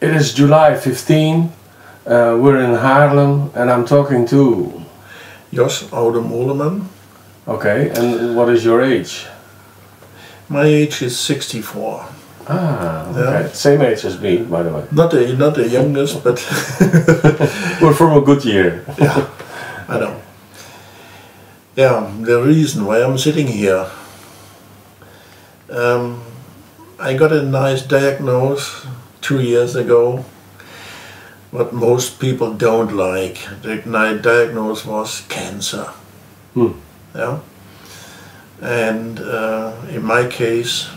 It is July 15. We're in Haarlem, and I'm talking to Jos Oude Moleman. Okay, and what is your age? My age is 64. Ah, okay. Yeah. Same age as me, by the way. Not the youngest, but We're from a good year. yeah, I know. Yeah, the reason why I'm sitting here. I got a nice diagnosis 2 years ago. What most people don't like. The diagnosis was cancer. Yeah. And in my case,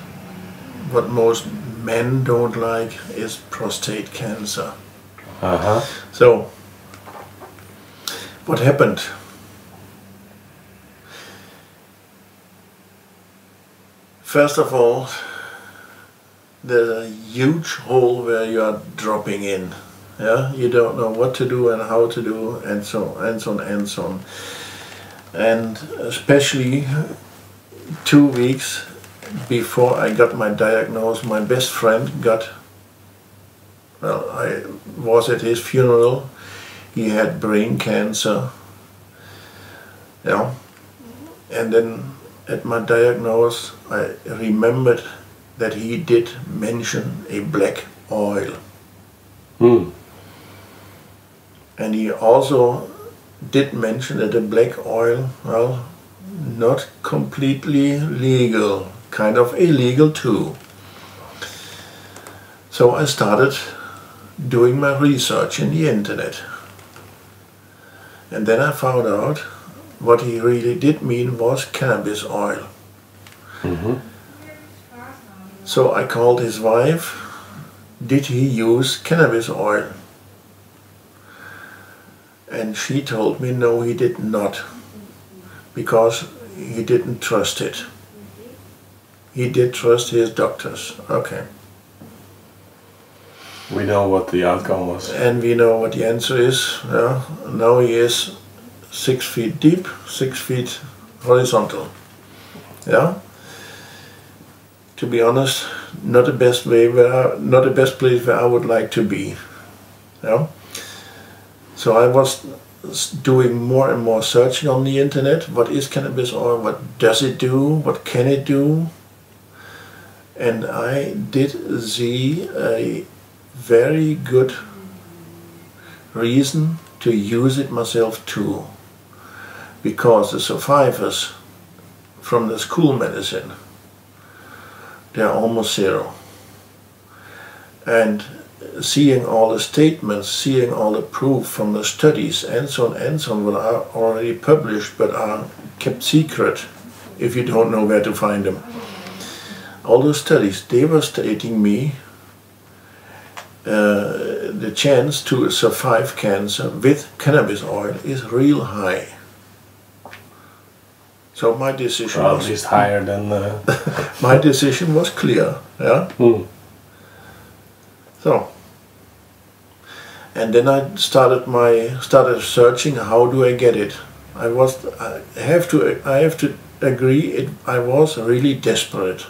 what most men don't like is prostate cancer. So, what happened? First of all, there's a huge hole where you are dropping in. Yeah, you don't know what to do and how to do, and so on and so on and so on. And especially 2 weeks before I got my diagnosis, my best friend got, well, I was at his funeral. He had brain cancer. Yeah. And then at my diagnosis, I remembered that he did mention a black oil. And he also did mention that the black oil, well, not completely legal, kind of illegal too. So I started doing my research in the internet. And then I found out what he really did mean was cannabis oil. So I called his wife. Did he use cannabis oil? And she told me no, he did not, because he didn't trust it. He did trust his doctors. Okay. We know what the outcome was. And we know what the answer is. Yeah. Now he is 6 feet deep, 6 feet horizontal. Yeah. To be honest, not the best way not the best place where I would like to be. Yeah. So I was doing more and more searching on the internet. What is cannabis oil? What does it do? What can it do? And I did see a very good reason to use it myself too. Because the survivors from the school medicine, they are almost zero. And seeing all the statements, seeing all the proof from the studies and so on, what are already published but are kept secret if you don't know where to find them. All those studies, they were stating me the chance to survive cancer with cannabis oil is real high. So my decision Well, was at least higher than... my decision was clear. Yeah. So, and then I started searching. How do I get it? I have to agree. I was really desperate.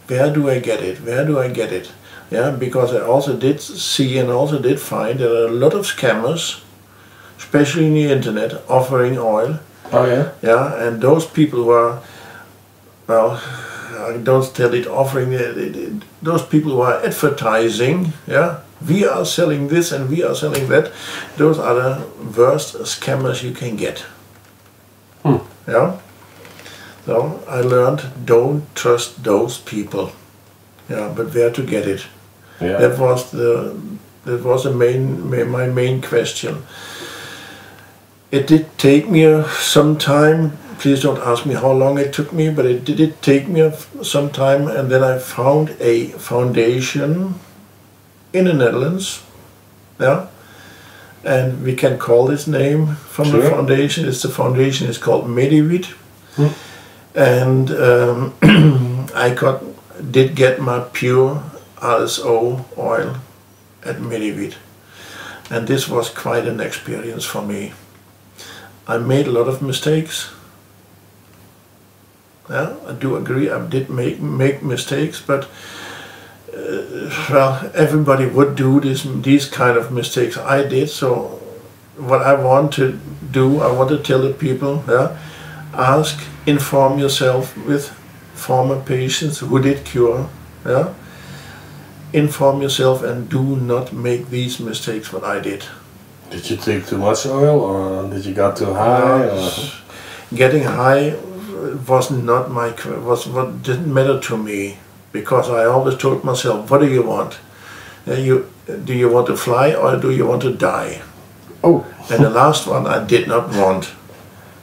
Where do I get it? Where do I get it? Yeah, because I also did see and also did find there are a lot of scammers, especially in the internet, offering oil. Oh yeah? Yeah, and those people were, well, I don't tell it offering, those people who are advertising, yeah, we are selling this and we are selling that, those are the worst scammers you can get. Yeah. So I learned, don't trust those people. Yeah, but where to get it? Yeah. That was my main question. It did take me some time. Please don't ask me how long it took me, but it did take me some time, and then I found a foundation in the Netherlands. Yeah, and we can call this name from the foundation. The foundation is called Mediweed. And I did get my pure RSO oil at Mediweed, and this was quite an experience for me. I made a lot of mistakes. Yeah, I do agree, I did make mistakes, but well, everybody would do these kind of mistakes. I did. So what I want to do, I want to tell the people, yeah, inform yourself with former patients who did cure, yeah. Inform yourself and do not make these mistakes what I did. Did you take too much oil, or did you got too high? Getting high was not what didn't matter to me, because I always told myself, what do you want? Do you want to fly or do you want to die? Oh. And the last one I did not want,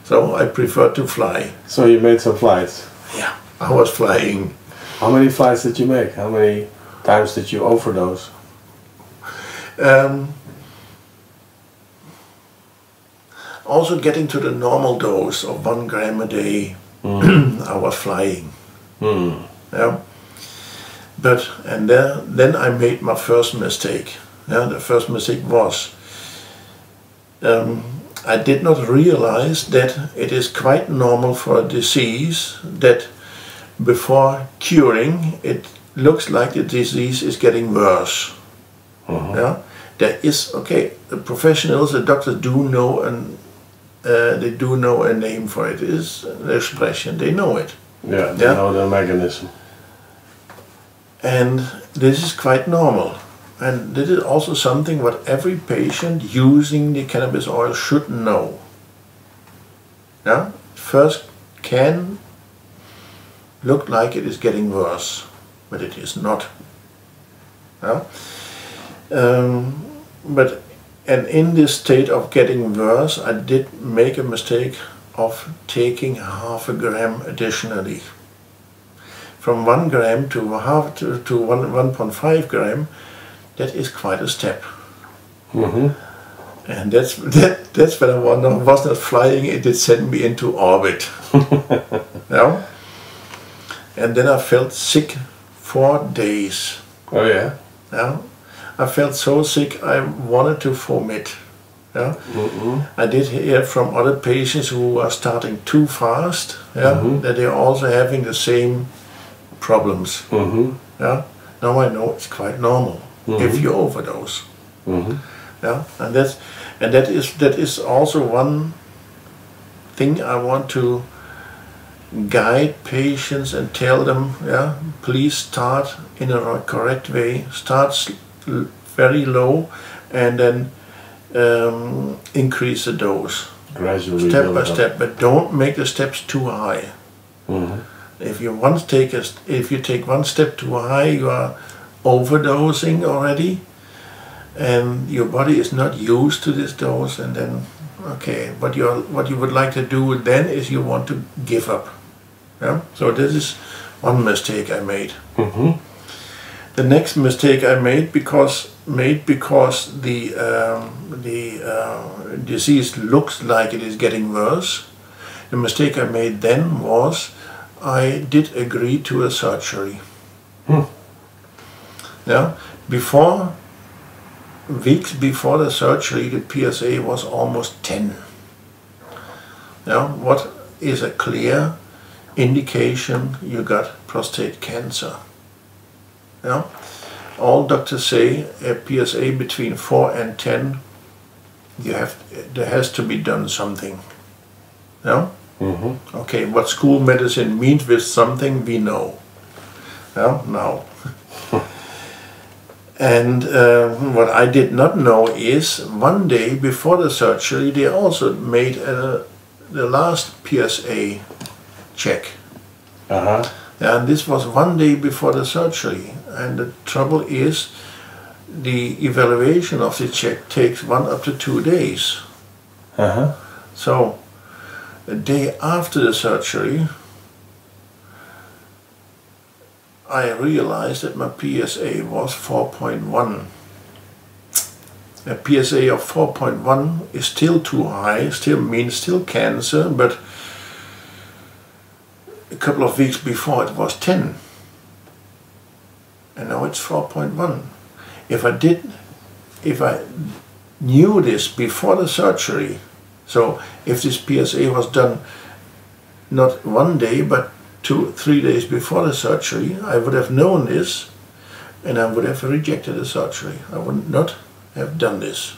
so I preferred to fly. So you made some flights? Yeah, I was flying. How many flights did you make? How many times did you overdose? Also getting to the normal dose of 1 gram a day, I was flying. Yeah. But, and then I made my first mistake. Yeah, the first mistake was, I did not realize that it is quite normal for a disease that before curing, it looks like the disease is getting worse. Yeah, there is, okay, the professionals, the doctors do know, and they do know a name for it. It is an expression, they know it. Yeah, they know the mechanism. And this is quite normal. And this is also something what every patient using the cannabis oil should know. Yeah? First can look like it is getting worse, but it is not. Yeah? And in this state of getting worse, I did make a mistake of taking 0.5 gram additionally. From 1 gram to 1.5 gram, that is quite a step. And that's when I was not flying, it did send me into orbit. Yeah? And then I felt sick 4 days. Oh yeah? Yeah? I felt so sick I wanted to vomit. Yeah? I did hear from other patients who are starting too fast, yeah, that they're also having the same problems. Yeah? Now I know it's quite normal if you overdose. Yeah? And that is also one thing I want to guide patients and tell them, yeah, please start in a correct way. Start very low and then increase the dose. Gradually. Step by step, but don't make the steps too high. If you take one step too high, you are overdosing already, and your body is not used to this dose. And then, okay, what you would like to do then is you want to give up. Yeah. So this is one mistake I made. The next mistake I made because the disease looks like it is getting worse. The mistake I made then was I did agree to a surgery. Yeah, weeks before the surgery, the PSA was almost 10. Yeah, what is a clear indication you got prostate cancer? Yeah, all doctors say a PSA between 4 and 10. There has to be done something. Yeah. Okay, what school medicine means with something we know. Yeah, now. And what I did not know is 1 day before the surgery they also made the last PSA check. And this was 1 day before the surgery. And the trouble is the evaluation of the check takes 1 up to 2 days. So a day after the surgery, I realized that my PSA was 4.1. A PSA of 4.1 is still too high, still cancer, but a couple of weeks before it was 10. And now it's 4.1. If I knew this before the surgery, so if this PSA was done not 1 day but 2-3 days before the surgery, I would have known this, and I would have rejected the surgery. I would not have done this.